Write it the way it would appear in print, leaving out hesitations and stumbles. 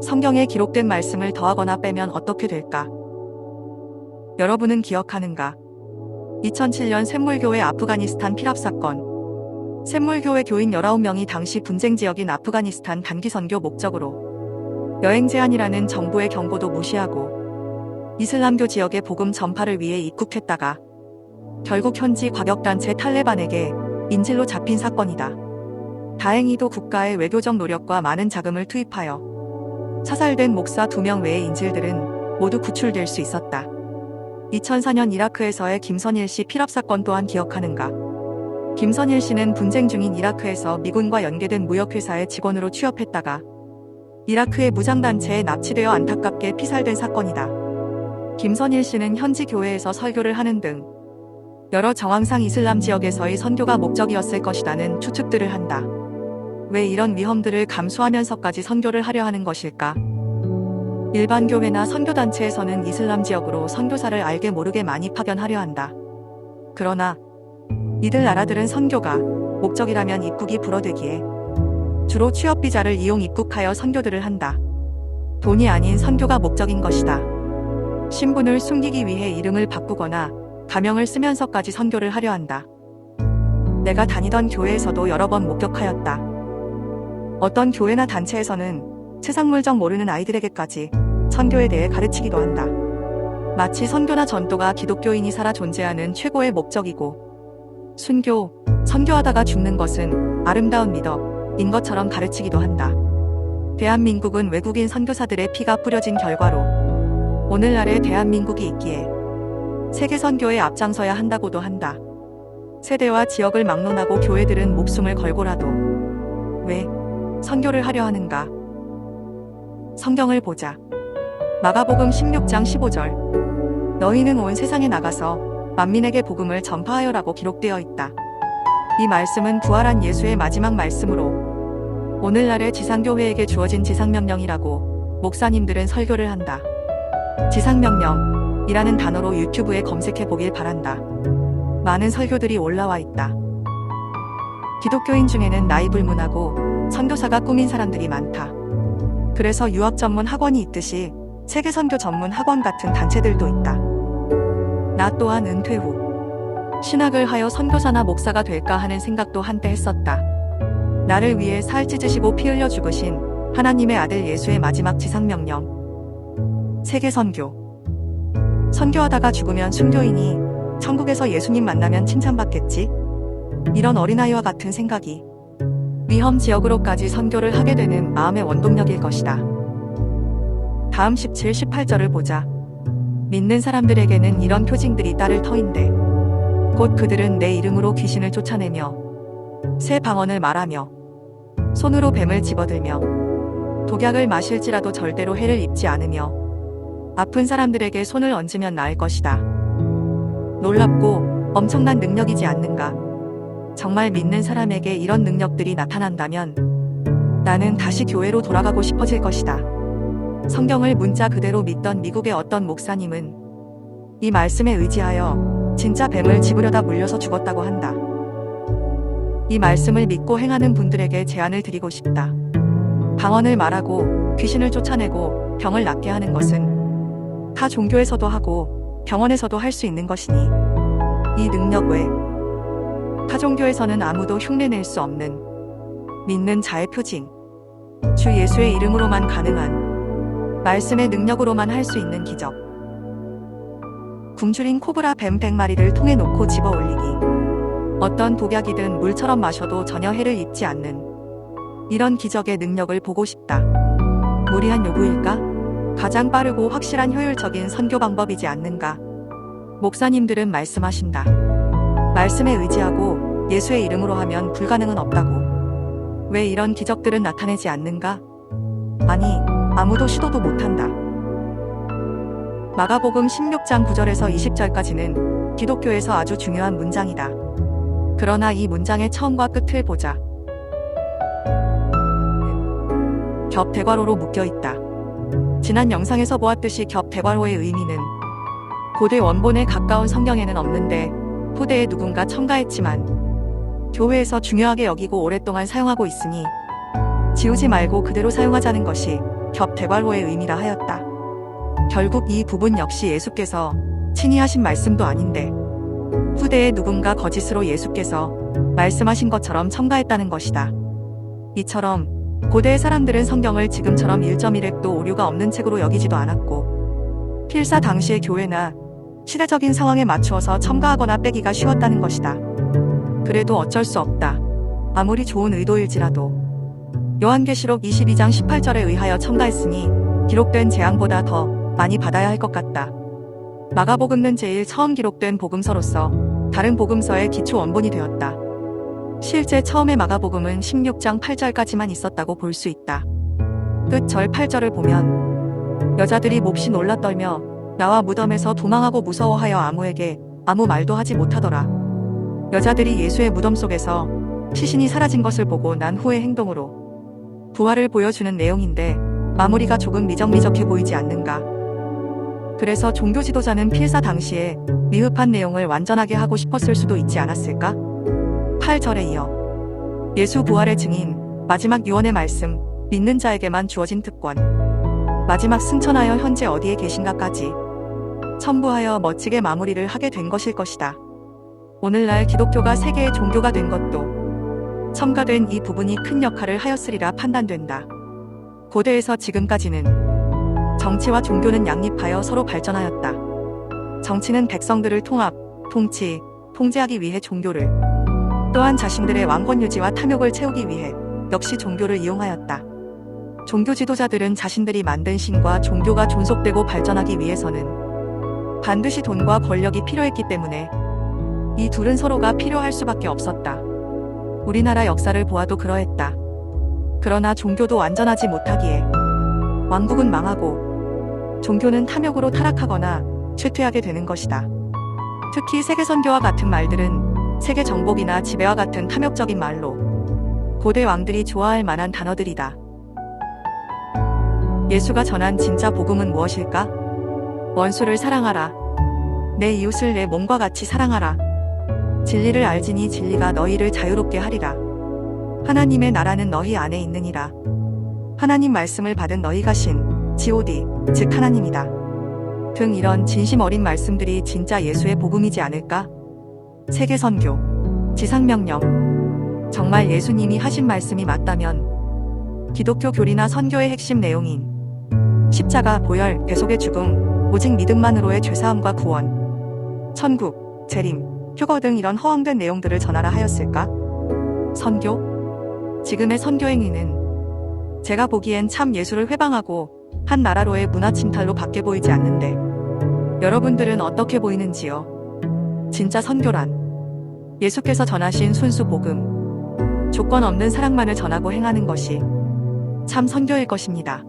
성경에 기록된 말씀을 더하거나 빼면 어떻게 될까? 여러분은 기억하는가? 2007년 샘물교회 아프가니스탄 피랍 사건. 샘물교회 교인 19명이 당시 분쟁 지역인 아프가니스탄 단기 선교 목적으로 여행 제한이라는 정부의 경고도 무시하고 이슬람교 지역의 복음 전파를 위해 입국했다가 결국 현지 과격단체 탈레반에게 인질로 잡힌 사건이다. 다행히도 국가의 외교적 노력과 많은 자금을 투입하여 사살된 목사 2명 외의 인질들은 모두 구출될 수 있었다. 2004년 이라크에서의 김선일 씨 피랍 사건 또한 기억하는가? 김선일 씨는 분쟁 중인 이라크에서 미군과 연계된 무역회사의 직원으로 취업했다가 이라크의 무장단체에 납치되어 안타깝게 피살된 사건이다. 김선일 씨는 현지 교회에서 설교를 하는 등 여러 정황상 이슬람 지역에서의 선교가 목적이었을 것이라는 추측들을 한다. 왜 이런 위험들을 감수하면서까지 선교를 하려 하는 것일까? 일반 교회나 선교단체에서는 이슬람 지역으로 선교사를 알게 모르게 많이 파견하려 한다. 그러나 이들 나라들은 선교가 목적이라면 입국이 불어되기에 주로 취업비자를 이용 입국하여 선교들을 한다. 돈이 아닌 선교가 목적인 것이다. 신분을 숨기기 위해 이름을 바꾸거나 가명을 쓰면서까지 선교를 하려 한다. 내가 다니던 교회에서도 여러 번 목격하였다. 어떤 교회나 단체에서는 세상 물정 모르는 아이들에게까지 선교에 대해 가르치기도 한다. 마치 선교나 전도가 기독교인이 살아 존재하는 최고의 목적이고 순교, 선교하다가 죽는 것은 아름다운 미덕인 것처럼 가르치기도 한다. 대한민국은 외국인 선교사들의 피가 뿌려진 결과로 오늘날의 대한민국이 있기에 세계 선교에 앞장서야 한다고도 한다. 세대와 지역을 막론하고 교회들은 목숨을 걸고라도 왜 선교를 하려 하는가? 성경을 보자. 마가복음 16장 15절. 너희는 온 세상에 나가서 만민에게 복음을 전파하여라고 기록되어 있다. 이 말씀은 부활한 예수의 마지막 말씀으로 오늘날의 지상교회에게 주어진 지상명령이라고 목사님들은 설교를 한다. 지상명령이라는 단어로 유튜브에 검색해 보길 바란다. 많은 설교들이 올라와 있다. 기독교인 중에는 나이 불문하고 선교사가 꾸민 사람들이 많다. 그래서 유학 전문 학원이 있듯이 세계 선교 전문 학원 같은 단체들도 있다. 나 또한 은퇴 후 신학을 하여 선교사나 목사가 될까 하는 생각도 한때 했었다. 나를 위해 살 찢으시고 피 흘려 죽으신 하나님의 아들 예수의 마지막 지상명령. 세계 선교. 선교하다가 죽으면 순교인이 천국에서 예수님 만나면 칭찬받겠지? 이런 어린아이와 같은 생각이 위험 지역으로까지 선교를 하게 되는 마음의 원동력일 것이다. 다음 17, 18절을 보자. 믿는 사람들에게는 이런 표징들이 따를 터인데 곧 그들은 내 이름으로 귀신을 쫓아내며 새 방언을 말하며 손으로 뱀을 집어들며 독약을 마실지라도 절대로 해를 입지 않으며 아픈 사람들에게 손을 얹으면 나을 것이다. 놀랍고 엄청난 능력이지 않는가? 정말 믿는 사람에게 이런 능력들이 나타난다면 나는 다시 교회로 돌아가고 싶어질 것이다. 성경을 문자 그대로 믿던 미국의 어떤 목사님은 이 말씀에 의지하여 진짜 뱀을 집으려다 물려서 죽었다고 한다. 이 말씀을 믿고 행하는 분들에게 제안을 드리고 싶다. 방언을 말하고 귀신을 쫓아내고 병을 낫게 하는 것은 타 종교에서도 하고 병원에서도 할 수 있는 것이니 이 능력 외 타종교에서는 아무도 흉내낼 수 없는 믿는 자의 표징, 주 예수의 이름으로만 가능한 말씀의 능력으로만 할 수 있는 기적. 굶주린 코브라 뱀 100마리를 통에 놓고 집어 올리기. 어떤 독약이든 물처럼 마셔도 전혀 해를 입지 않는 이런 기적의 능력을 보고 싶다. 무리한 요구일까? 가장 빠르고 확실한 효율적인 선교 방법이지 않는가? 목사님들은 말씀하신다. 말씀에 의지하고 예수의 이름으로 하면 불가능은 없다고. 왜 이런 기적들은 나타내지 않는가? 아니, 아무도 시도도 못한다. 마가복음 16장 9절에서 20절까지는 기독교에서 아주 중요한 문장이다. 그러나 이 문장의 처음과 끝을 보자. 겹대괄호로 묶여있다. 지난 영상에서 보았듯이 겹대괄호의 의미는 고대 원본에 가까운 성경에는 없는데 후대에 누군가 첨가했지만 교회에서 중요하게 여기고 오랫동안 사용하고 있으니 지우지 말고 그대로 사용하자는 것이 겹대괄호의 의미라 하였다. 결국 이 부분 역시 예수께서 친히 하신 말씀도 아닌데 후대에 누군가 거짓으로 예수께서 말씀하신 것처럼 첨가했다는 것이다. 이처럼 고대의 사람들은 성경을 지금처럼 1.1획도 오류가 없는 책으로 여기지도 않았고 필사 당시의 교회나 시대적인 상황에 맞추어서 첨가하거나 빼기가 쉬웠다는 것이다. 그래도 어쩔 수 없다. 아무리 좋은 의도일지라도 요한계시록 22장 18절에 의하여 첨가했으니 기록된 재앙보다 더 많이 받아야 할 것 같다. 마가복음은 제일 처음 기록된 복음서로서 다른 복음서의 기초 원본이 되었다. 실제 처음에 마가복음은 16장 8절까지만 있었다고 볼 수 있다. 끝 절 8절을 보면 여자들이 몹시 놀라 떨며 나와 무덤에서 도망하고 무서워하여 아무에게 아무 말도 하지 못하더라. 여자들이 예수의 무덤 속에서 시신이 사라진 것을 보고 난 후의 행동으로 부활을 보여주는 내용인데 마무리가 조금 미적미적해 보이지 않는가. 그래서 종교 지도자는 필사 당시에 미흡한 내용을 완전하게 하고 싶었을 수도 있지 않았을까? 8절에 이어 예수 부활의 증인, 마지막 유언의 말씀, 믿는 자에게만 주어진 특권, 마지막 승천하여 현재 어디에 계신가까지 첨부하여 멋지게 마무리를 하게 된 것일 것이다. 오늘날 기독교가 세계의 종교가 된 것도 첨가된 이 부분이 큰 역할을 하였으리라 판단된다. 고대에서 지금까지는 정치와 종교는 양립하여 서로 발전하였다. 정치는 백성들을 통합, 통치, 통제하기 위해 종교를, 또한 자신들의 왕권 유지와 탐욕을 채우기 위해 역시 종교를 이용하였다. 종교 지도자들은 자신들이 만든 신과 종교가 존속되고 발전하기 위해서는 반드시 돈과 권력이 필요했기 때문에 이 둘은 서로가 필요할 수밖에 없었다. 우리나라 역사를 보아도 그러했다. 그러나 종교도 완전하지 못하기에 왕국은 망하고 종교는 탐욕으로 타락하거나 쇠퇴하게 되는 것이다. 특히 세계선교와 같은 말들은 세계 정복이나 지배와 같은 탐욕적인 말로 고대 왕들이 좋아할 만한 단어들이다. 예수가 전한 진짜 복음은 무엇일까? 원수를 사랑하라. 내 이웃을 내 몸과 같이 사랑하라. 진리를 알지니 진리가 너희를 자유롭게 하리라. 하나님의 나라는 너희 안에 있느니라. 하나님 말씀을 받은 너희가 신, God, 즉 하나님이다. 등 이런 진심 어린 말씀들이 진짜 예수의 복음이지 않을까? 세계선교, 지상명령. 정말 예수님이 하신 말씀이 맞다면 기독교 교리나 선교의 핵심 내용인 십자가, 보혈, 대속의 죽음, 오직 믿음만으로의 죄사함과 구원, 천국, 재림, 휴거 등 이런 허황된 내용들을 전하라 하였을까? 선교? 지금의 선교 행위는 제가 보기엔 참 예수를 회방하고 한 나라로의 문화 침탈로 밖에 보이지 않는데 여러분들은 어떻게 보이는지요? 진짜 선교란 예수께서 전하신 순수 복음, 조건 없는 사랑만을 전하고 행하는 것이 참 선교일 것입니다.